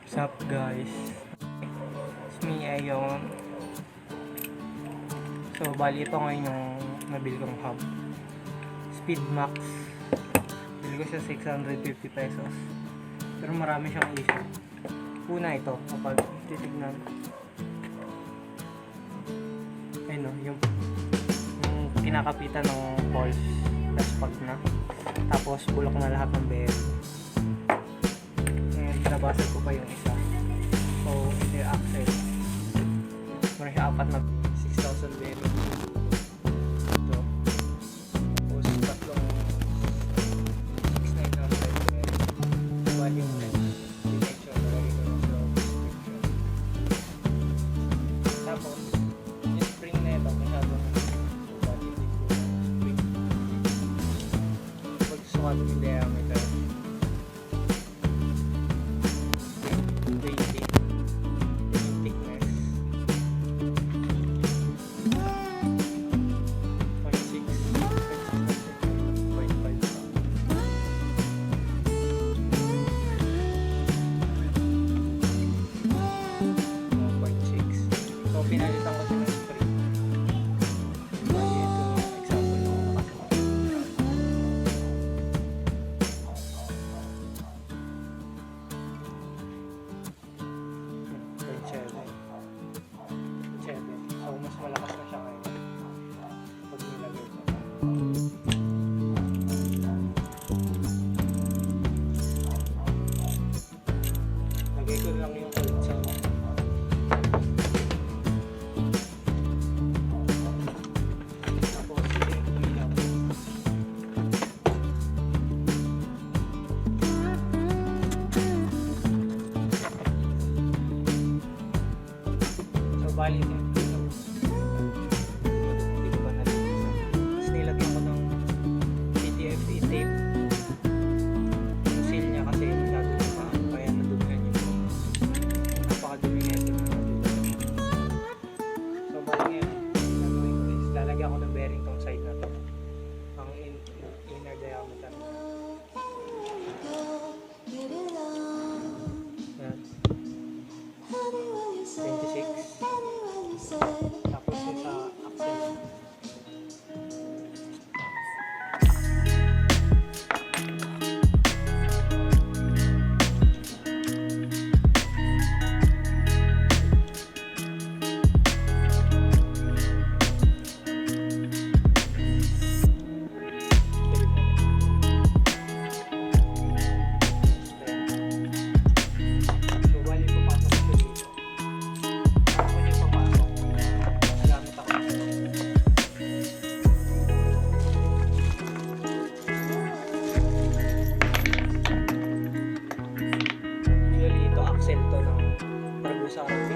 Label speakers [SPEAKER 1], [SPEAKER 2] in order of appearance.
[SPEAKER 1] What's up guys? It's me, Ayon. So, bali ito ngayon yung nabili kong hub. Speedmax. Bili ko siya 650 pesos. Pero marami siyang issue. Una ito, kapag titignan. Ayun no, yung kinakapitan ng balls. Pag na. Tapos, bulok na lahat ng bearing. Nabasag ko pa yung isa. So, ito yung axle. Meron siya apat na 6,000 bearing. Ito. Tapos, tatlong 6,900 bearing. Volume detection. Nalagay ko yung slow detection. Tapos, yung spring na ito, masyadong body spring. Pagsukat yung diameter. Pinalitan ko siya ng spring. Bali, ito example ng makasukat. 0.7. So, mas malakas na siya ngayon pag nilagay ko. Lagay ko lang yung ulit sa bali niya. Hindi ko ba nalilisan. Tapos nilagyan ko ng PTFE tape. Yung seal niya kasi masyado na paano. Kaya nadumihan yung napakadumi nga ito na nadumihan. So bali ngayon, nagawin ko is lalagyan ko ng bearing tong side na to. Ang inner diameter. Yan. 26. Tapos yung sa axle. Axle to ng Paragusa.